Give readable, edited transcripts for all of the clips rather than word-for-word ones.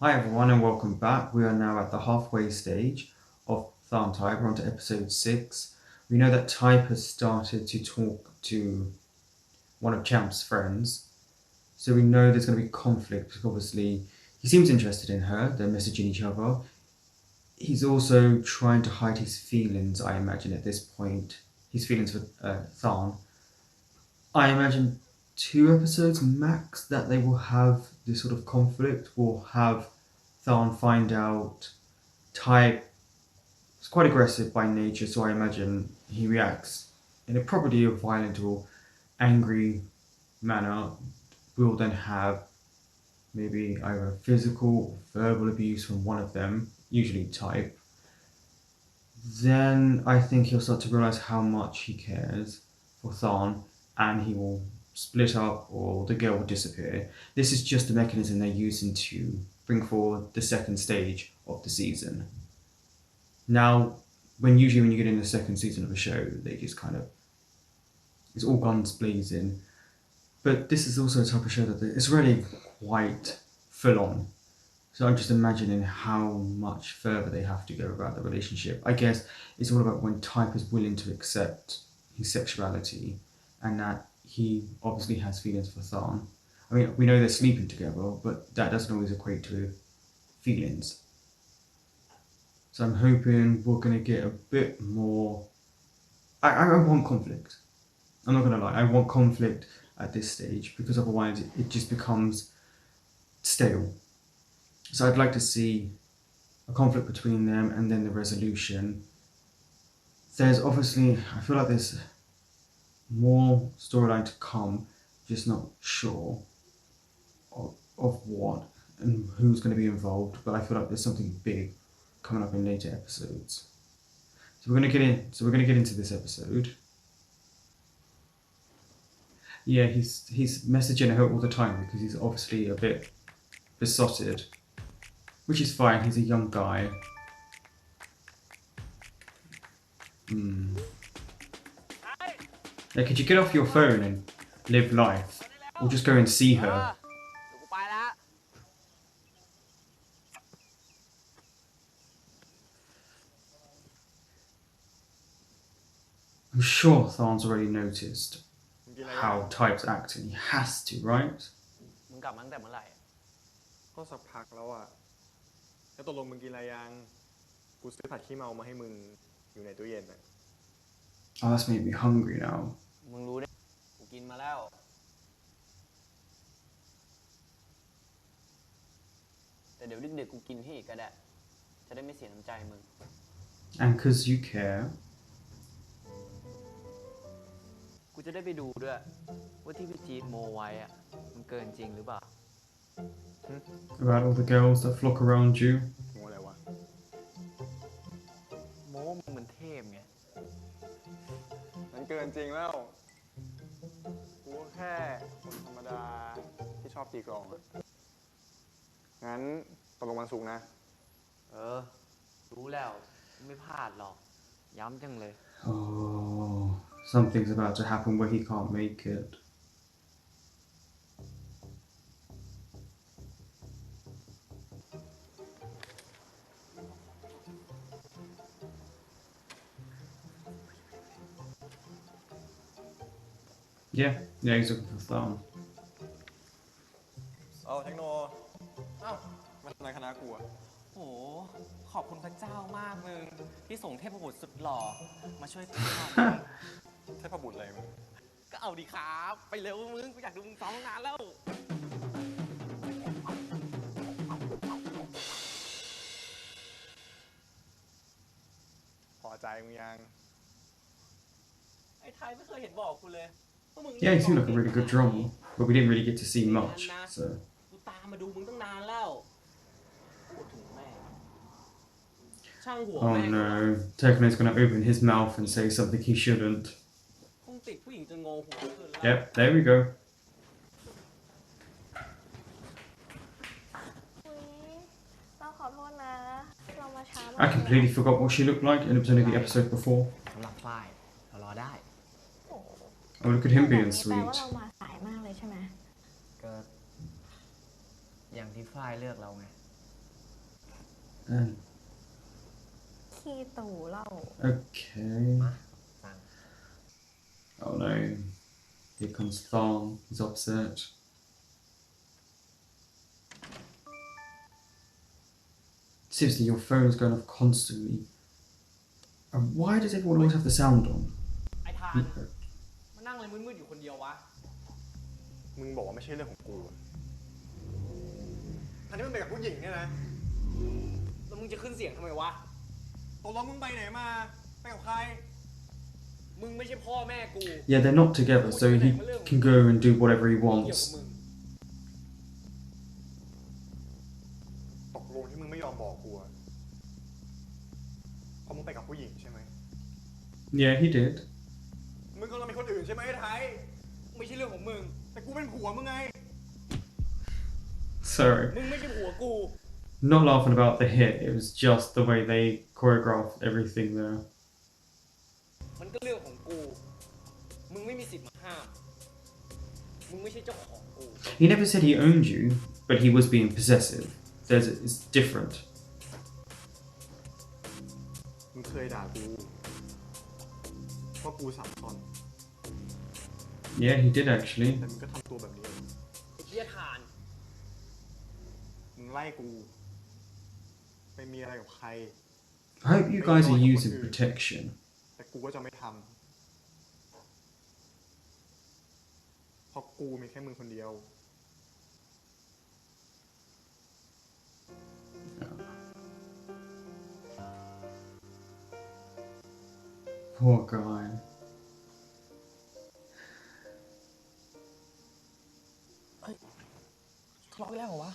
Hi everyone and welcome back. We are now at the halfway stage of TharnType. We're on to episode 6. We know that Type has started to talk to one of Champ's friends. So we know there's going to be conflict because obviously he seems interested in her. They're messaging each other. He's also trying to hide his feelings, I imagine, at this point. His feelings for Tharn. I imagine 2 episodes max that they will have this sort of conflict. Will have Tharn find out Type is quite aggressive by nature, so I imagine he reacts in a probably a violent or angry manner. We'll then have maybe either physical or verbal abuse from one of them, usually Type. Then I think he'll start to realise how much he cares for Tharn, and he will split up or the girl will disappear. This is just the mechanism they're using to bring forward the second stage of the season. Now, usually when you get in the second season of a show, they just kind of, it's all guns blazing. But this is also a type of show that it's really quite full on. So I'm just imagining how much further they have to go about the relationship. I guess it's all about when Type is willing to accept his sexuality and that he obviously has feelings for Tharn. I mean, we know they're sleeping together, but that doesn't always equate to feelings. So I'm hoping we're going to get a bit more... I want conflict. I'm not going to lie. I want conflict at this stage because otherwise it just becomes stale. So I'd like to see a conflict between them and then the resolution. There's obviously... I feel like there's more storyline to come, just not sure of what and who's going to be involved, but I feel like there's something big coming up in later episodes. So we're going to get into this episode. Yeah, he's messaging her all the time because he's obviously a bit besotted, which is fine. He's a young guy. Yeah, could you get off your phone and live life, or just go and see her? I'm sure Tharn's already noticed how Type's acting. He has to, right? มึงกลับมาตั้งแต่เมื่อไหร่ก็สักพักแล้วอะแล้วตกลงมึงกินอะไรยังกูซื้อผัดขี้เมามาให้มึงอยู่ในตู้เย็นอะ Oh, that's made me hungry now. มึงรู้ได้กูกินมาแล้วแต่เดี๋ยวดึกๆกูกินให้อีกก็ได้จะได้ไม่เสียน้ำใจมึง And because you care. กูจะได้ไปดูด้วยว่าที่พี่จี๊ดโมไว้อะมันเกินจริงหรือเปล่า About all the girls that flock around you. โมอะไรวะ โมว่ามึงมันเทพไง มันเกินจริงแล้วกูก็แค่คนธรรมดาที่ชอบตีกลองอะงั้นตกลงวันศุกร์นะรู้แล้วไม่พลาดหรอกย้ำจังเลย Oh, something's about to happen where he can't make it. Yeah, he's looking for Tharn. เทคโนมาทำไมคณะกูอะ โอ้ขอบคุณพระเจ้ามากมึงที่ส่งเทพบุตรสุดหล่อมาช่วยกู เทพบุตรอะไรมึง ก็เอาดีครับไปเร็วมึงกูอยากดูมึงซ้อมนานแล้วพอใจมึงยัง ไอ้ไทยไม่เคยเห็นบอกกูเลย Yeah, he seemed like a really good drummer, but we didn't really get to see much, so... กูตามมาดูมึงตั้งนานแล้วพูดถึงแม่ช่างหัว Oh แม่ no, Techno's gonna open his mouth and say something he shouldn't. คงติดผู้หญิงจนงงหัวขึ้นแล้ว Yep, there we go. เราขอโทษนะเรามาช้า I completely forgot what she looked like, and it was only the episode before. สำหรับฝ้ายเรารอได้ Oh, look at him แบบ being นี้แปลว่า sweet. เรามาสายมากเลยใช่ไหม ก็อย่างที่ฝ้ายเลือกเราไง ขี้ตู่เล่า Okay. ฟัง Oh no. Here comes Tharn. He's upset. Seriously, your phone is going off constantly. And why does everyone always have the sound on? ไอ้ทานมานั่งอะไรมืดๆอยู่คนเดียววะ มึงบอกว่าไม่ใช่เรื่องของกูอะอันนี้มันไปกับผู้หญิงเนี่ยนะ แล้วมึงจะขึ้นเสียงทำไมวะ ตกลงมึงไปไหนมา ไปกับใคร มึงไม่ใช่พ่อแม่กู Yeah, they're not together, so he can go and do whatever he เกี่ยวกับ wants. มึง ตกลงที่มึงไม่ยอมบอกกูอะเพราะมึงไปกับผู้หญิงใช่ไหม Yeah, he did. มึงกำลังมีคนอื่นใช่ไหมไอ้ไทย ไม่ใช่เรื่องของมึง แต่กูเป็นผัวมึงไง Sorry. มึงไม่ใช่ผัวกู Not laughing about the hit, it was just the way they choreographed everything there. มันก็เรื่องของกู มึงไม่มีสิทธิ์มาห้าม มึงไม่ใช่เจ้าของกู He never said he owned you, but he was being possessive. It's different. มึงเคยด่ากูว่ากูสับสน Yeah, he did actually. แต่มึงก็ทำตัวแบบนี้ ไอ้เหี้ยทาน มึงไล่กู ไปมีอะไรกับใคร I hope you guys are using protection. แต่กูก็จะไม่ทำ เพราะกูมีแค่มึงคนเดียว Poor guy. ทะเลาะกันแล้วเหรอวะ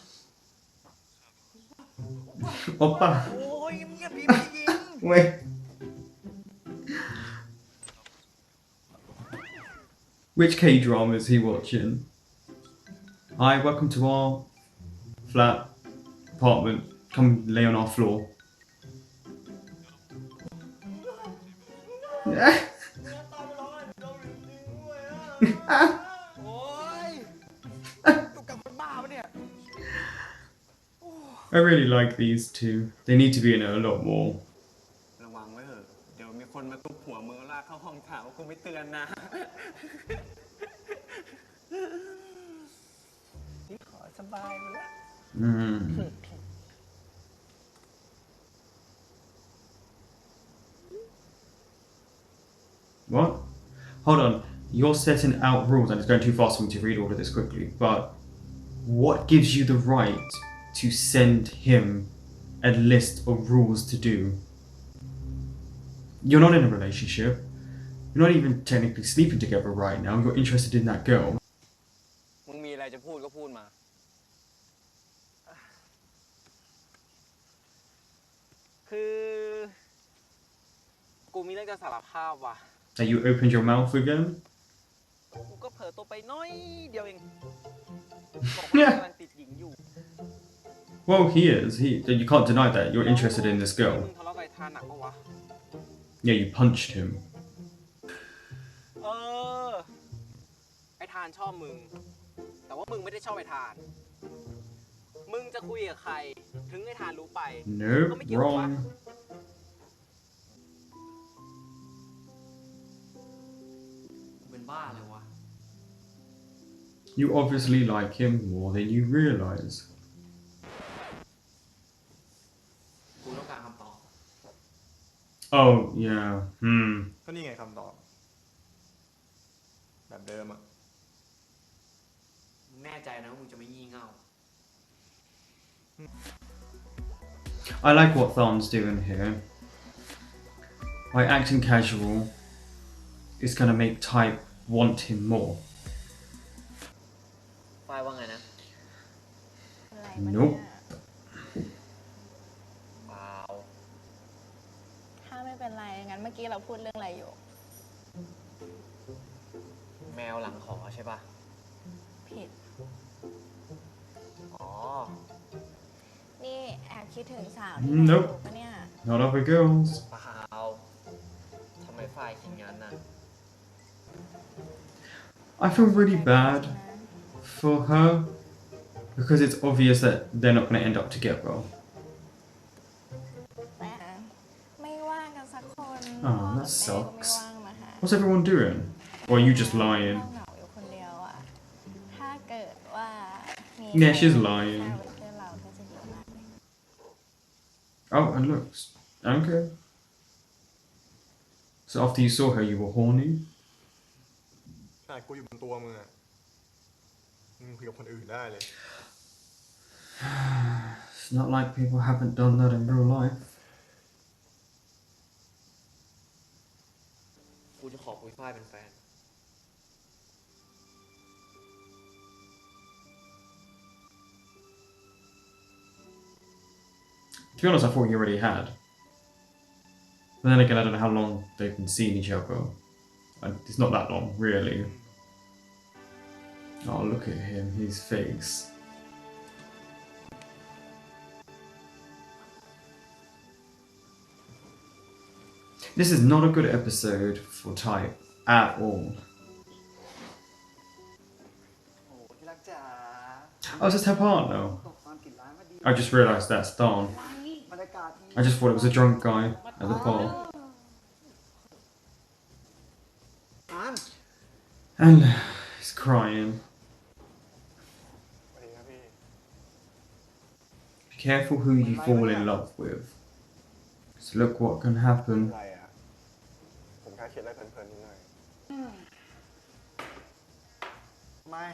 Oppa. โอ้ยเงียบดีไม่ยิง Wait. Which K-drama is he watching? Hi, welcome to our flat apartment. Come lay on our floor. โอ้ยตุกกับคนบ้าปะเนี่ย I really like these two. They need to be in it a lot more. ระวังไว้เถอะ เดี๋ยวมีคนมาตุบหัวมึงลากเข้าห้องข่าวกูไม่เตือนนะ นี่ขอสบายไปแล้ว What? Hold on. You're setting out rules, and it's going too fast for me to read all of this quickly. But what gives you the right to send him a list of rules to do? You're not in a relationship. You're not even technically sleeping together right now. You're interested in that girl. มึงมีอะไรจะพูดก็พูดมา คือ กูมีเรื่องจะสารภาพว่ะ That you opened your mouth again? กูก็เผลอตัวไปน้อยเดียวเอง บอกว่ากำลังติดหญิงอยู่ Well, he is. You can't deny that. You're interested in this มึ girl. งทะเลาะกับไอ้ทานหนักปะวะ Yeah, you punched him. เออ ไอ้ทานชอบมึง แต่ว่ามึงไม่ได้ชอบไอ้ทาน มึงจะคุยกับใคร ถึงไอ้ทานรู้ไป Nope, ก็ไม่เกี่ยวกับวะ wrong. เป็นบ้าเลยวะ You obviously like him more than you realize. กูต้องการคำตอบ Oh, yeah. ก็นี่ไงคำตอบ แบบเดิมอะ แน่ใจนะว่ามึงจะไม่งี่เง่า I like what Tharn's doing here. By acting casual, it's gonna make Type want him more. ฝ้ายว่าไงนะ อะไรวะเนี่ย Nope. เปล่า ถ้าไม่เป็นไร งั้นเมื่อกี้เราพูดเรื่องอะไรอยู่ แมวหลังขอใช่ปะ ผิด อ๋อ นี่แอบคิดถึงสาวที่ไหน Nope อยู่ปะเนี่ย Not other girls. เปล่า ทำไมฝ้ายคิดงั้นน่ะ I feel really bad for her because it's obvious that they're not gonna end up together. Oh, พ่อ that กับแม่ก็ไม่ sucks. ว่างมาหา What's everyone doing? Or are you just พ่อ lying? เหงาอยู่คนเดียวอ่ะ ถ้าเกิดว่ามี Yeah, ใคร she's มา lying. ข้าวเป็นเพื่อนเราก็จะดีมากเลย Oh, and look, okay. So after you saw her, you were horny? ขนาดกูอยู่บนตัวมึงอะมึงคุยกับคนอื่นได้เลย It's not like people haven't done that in real life. กูจะขอปุยฝ้ายเป็นแฟน To be honest, I thought he already had. But then again, I don't know how long they've been seeing each other. It's not that long, really. Oh, look at him, his face. This is not a good episode for Type at all. โอ้ที่รักจ๋า Oh, is this her partner? ตกตอนปิดร้านพอดี I just realised that's Tharn. บรรยากาศดี I just thought it was a drunk guy at the bar. อ่าน And he's crying. สวัสดีครับพี่ Be careful who you fall in love with. So look what can ไม่ happen. เป็นไรอะผมแค่คิดอะไรเพลินๆนิดหน่อย ไม่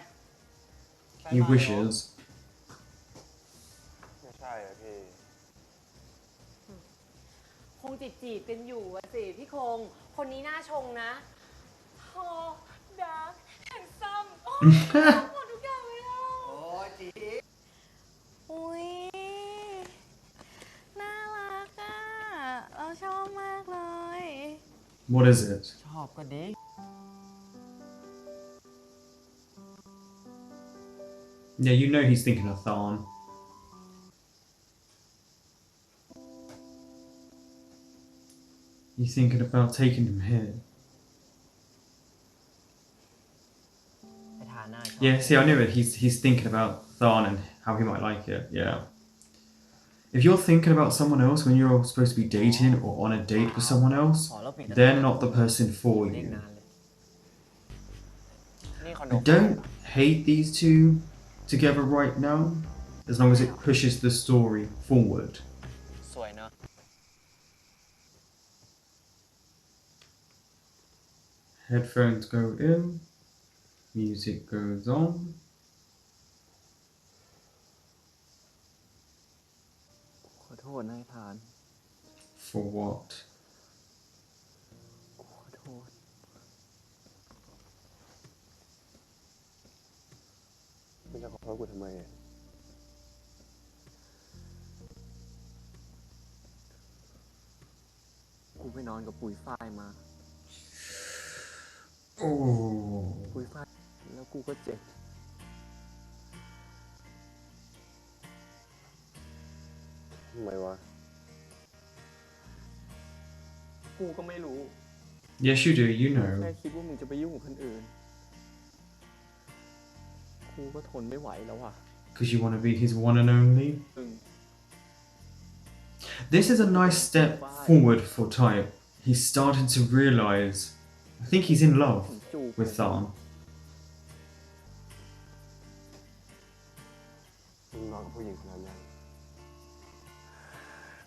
He wishes. ไม่ใช่อะพี่ คงจีบกันอยู่อะสิพี่คง คนนี้น่าชงนะโอ้ดาร์กแฮนซัมโอ้หมดทุกอย่างเลยอ่ะ โอ้จี อุ้ยน่ารักอ่ะ เราชอบมากเลย What is it? ชอบก็ดี Yeah, you know he's thinking of Tharn. He's thinking about taking him here. ไอ้ทานหน้าชอบ Yeah, see, I knew it. He's thinking about Tharn and how he might like it. Yeah. If you're thinking about someone else when you're supposed to be dating or on a date with someone else, ขอแล้วปิด they're not the person for เล่น you. นานเลย นี่คอนโด I don't hate these two together right now, as long as it pushes the story forward. สวยเนาะ Headphones go in, music goes on. ขอโทษนะไอ้ทาน For what? ขอโทษ มึงจะขอโทษกูทำไมอะ กูไปนอนกับปุยฝ้ายมา Oh. ปุยฝ้ายแล้วกูก็เจ็บ ทำไมวะ กูก็ไม่รู้ Yes, you do. You แค่ know. คิดว่ามึงจะไปยุ่งกับคนอื่น กูก็ทนไม่ไหวแล้วอ่ะ Because you want to be his one and only. มึง This is a nice step forward for Type. He's starting to realise. I think he's in love ผมจูบ with Tharn. มึงนอนกับผู้หญิงคนนั้นยัง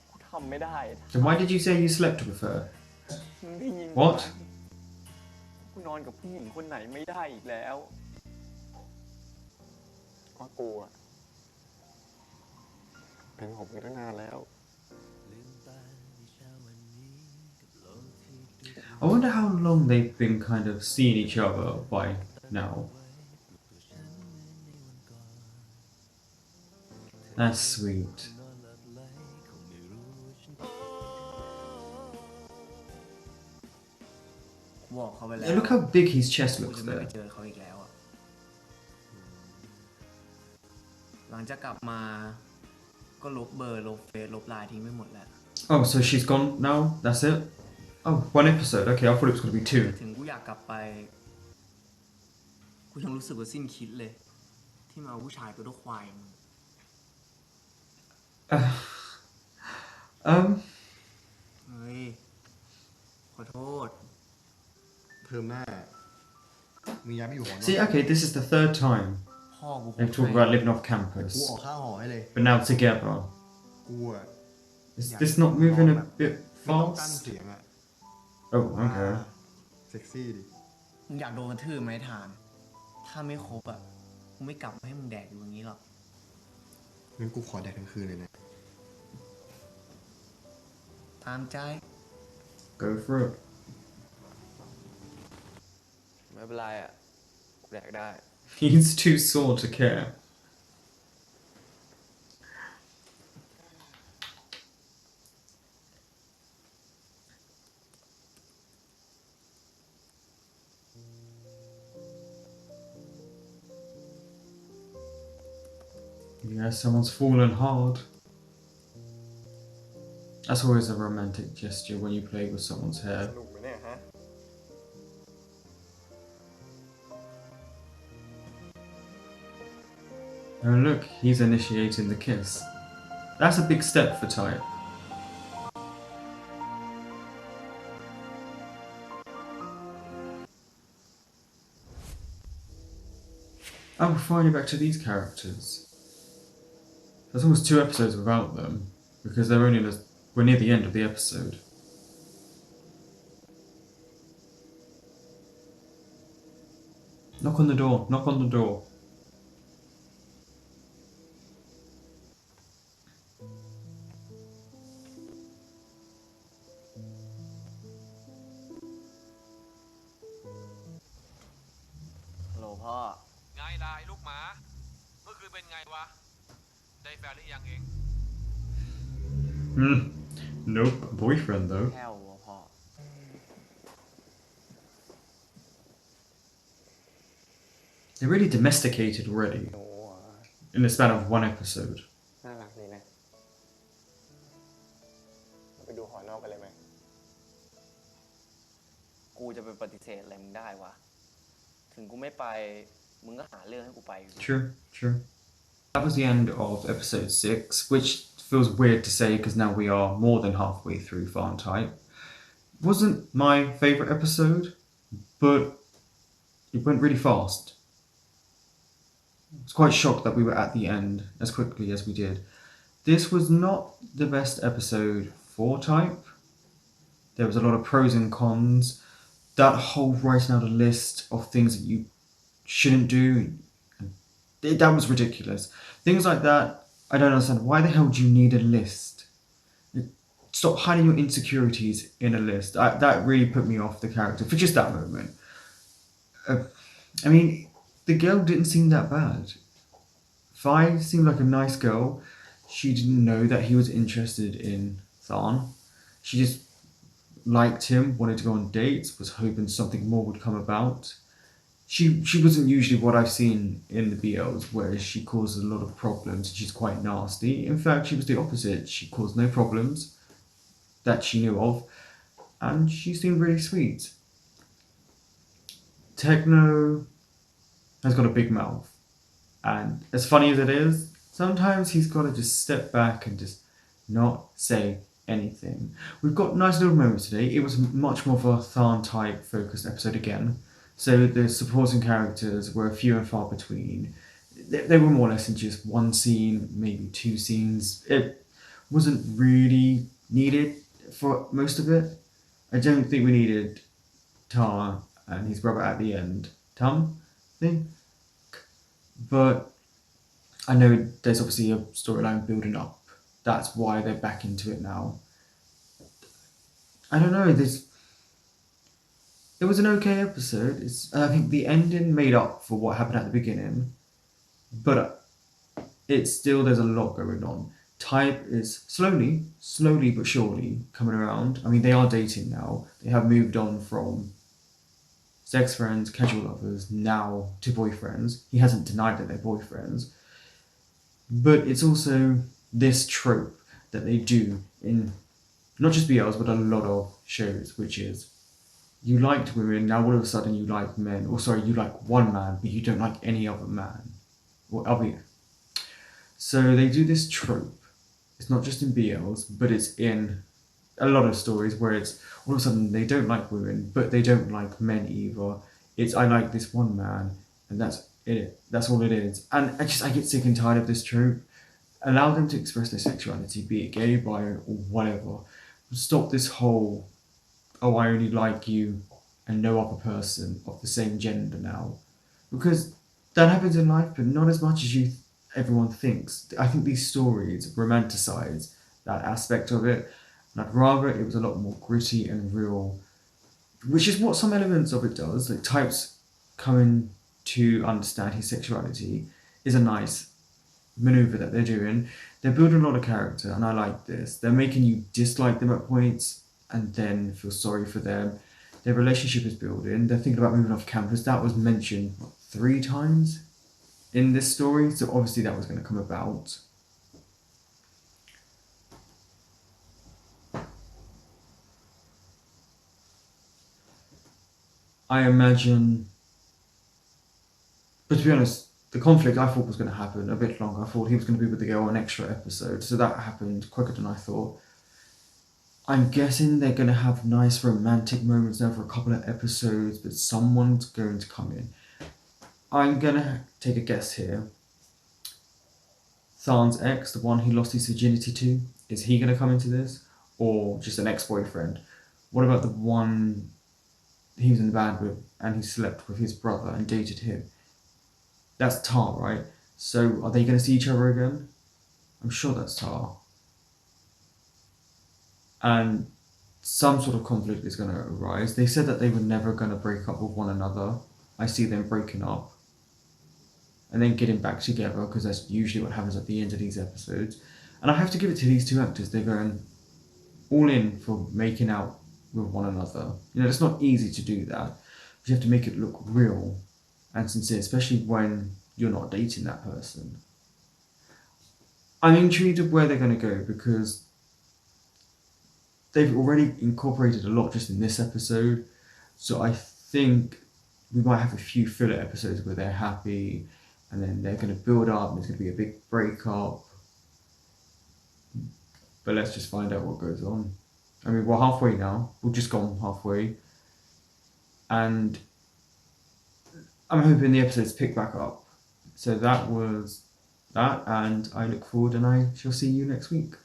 กูทำไม่ได้ So why did you say you slept with her? มึงได้ยิน What? กูนอนกับผู้หญิงคนไหนไม่ได้อีกแล้ว ก็กูอะเป็นของมึงตั้งนานแล้ว I wonder how long they've been kind of seeing each other by now. That's sweet. บอกเขาไปแล้ว Yeah, look how big his chest กู looks จะไม่ไป there. เจอเขาอีกแล้วอ่ะ หลังจากกลับมา ก็ลบเบอร์ลบเฟซลบไลน์ทิ้งไปหมดแล้ว Oh, so she's gone now? That's it? Oh, one episode. Okay, I thought it was going to be two. ถึงกูอยากกลับไป กูยังรู้สึกว่าสิ้นคิดเลย ที่มาเอาผู้ชายตัวตัวควายมึง Um, เฮ้ย ค เทอมหน้ามึงย้ายไปอยู่หอนอก See, okay, this is the third time พ่อกู they've talked about living off กู campus, ออกค่าหอให้เลย but now together. กูอะ Is this not moving a bit ไม่ต้องกั้น fast? เสียงอะ Oh, okay. เซ็กซี่ดิ มึงอยากโดนกระทืบไหมทาน ถ้าไม่ครบอ่ะกูไม่กลับมาให้มึงแดกอยู่อย่างนี้หรอก งั้นกูขอแดกทั้งคืนเลยนะ ตามใจ Go for it. ไม่เป็นไรอ่ะกูแดกได้ He's too sore to care. Yeah, someone's fallen hard. That's always a romantic gesture when you play with someone's ส hair. นุกไหมเนี่ยฮะ Oh look, he's initiating the kiss. That's a big step for Type. Oh, we're finally back to these characters. There's almost 2 episodes without them, because they're only we're near the end of the episode. Knock on the door, knock on the door. ฮัลโหลพ่อ ไงล่ะไอ้ลูกหมา เมื่อคืนเป็นไงวะ ได้แฟนหรือยังเอง Nope, boyfriend though. แค่วะพ่อ They're really domesticated already โอ้โห in the span of 1 episode. น่ารักดีนะเราไปดูหอนอกกันเลยไหม กูจะไปปฏิเสธอะไรมึงได้วะ ถึงกูไม่ไป มึงก็หาเรื่องให้กูไปอยู่ดี True, true. That was the end of episode 6, which feels weird to say because now we are more than halfway through TharnType. Wasn't my favourite episode, but it went really fast. I was quite shocked that we were at the end as quickly as we did. This was not the best episode for Type. There was a lot of pros and cons. That whole writing out a list of things that you shouldn't do, that was ridiculous. Things like that, I don't understand. Why the hell do you need a list? Stop hiding your insecurities in a list. That really put me off the character for just that moment. I mean, the girl didn't seem that bad. Vi seemed like a nice girl. She didn't know that he was interested in Tharn. She just liked him, wanted to go on dates, was hoping something more would come about. She wasn't usually what I've seen in the BLs, where she causes a lot of problems. She's quite nasty. In fact, she was the opposite. She caused no problems that she knew of, and she seemed really sweet. Techno has got a big mouth, and as funny as it is, sometimes he's got to just step back and just not say anything. We've got nice little moments today. It was much more of a TharnType focused episode again. So the supporting characters were few and far between. They were more or less in just 1 scene, maybe 2 scenes. It wasn't really needed for most of it. I don't think we needed Tar and his brother at the end. Tum? Thing? But I know there's obviously a storyline building up. That's why they're back into it now. I don't know, it was an okay episode. I think the ending made up for what happened at the beginning, but it's still, there's a lot going on. Type is slowly but surely coming around. I mean, they are dating now. They have moved on from sex friends, casual lovers, now to boyfriends. He hasn't denied that they're boyfriends. But it's also this trope that they do in not just BLs, but a lot of shows, which is you liked women, now all of a sudden you like men. Or sorry, you like one man, but you don't like any other man. Or other. So they do this trope. It's not just in BLs, but it's in a lot of stories where it's all of a sudden they don't like women, but they don't like men either. It's I like this one man, and that's it. That's all it is. And I get sick and tired of this trope. Allow them to express their sexuality, be it gay, bi, or whatever. Stop this whole, oh, I only like you and no other person of the same gender now. Because that happens in life, but not as much as everyone thinks. I think these stories romanticize that aspect of it, and I'd rather it was a lot more gritty and real, which is what some elements of it does. Like Types coming to understand his sexuality is a nice maneuver that they're doing. They're building a lot of character, and I like this. They're making you dislike them at points and then feel sorry for them. Their relationship is building. They're thinking about moving off campus. That was mentioned 3 times in this story, so obviously that was going to come about. I imagine, but to be honest, the conflict I thought was going to happen a bit longer. I thought he was going to be with the girl an extra episode, so that happened quicker than I thought. I'm guessing they're going to have nice romantic moments now for a couple of episodes, but someone's going to come in. I'm going to take a guess here. Tharn's ex, the one he lost his virginity to, is he going to come into this? Or just an ex-boyfriend? What about the one he was in the band with and he slept with his brother and dated him? That's Tar, right? So are they going to see each other again? I'm sure that's Tar. And some sort of conflict is going to arise. They said that they were never going to break up with one another. I see them breaking up and then getting back together, because that's usually what happens at the end of these episodes. And I have to give it to these 2 actors. They're going all in for making out with one another. You know, it's not easy to do that. You have to make it look real and sincere, especially when you're not dating that person. I'm intrigued of where they're going to go, because they've already incorporated a lot just in this episode. So I think we might have a few filler episodes where they're happy, and then they're going to build up, and there's going to be a big breakup. But let's just find out what goes on. I mean, we're halfway now. We've just gone halfway. And I'm hoping the episodes pick back up. So that was that, and I look forward, and I shall see you next week.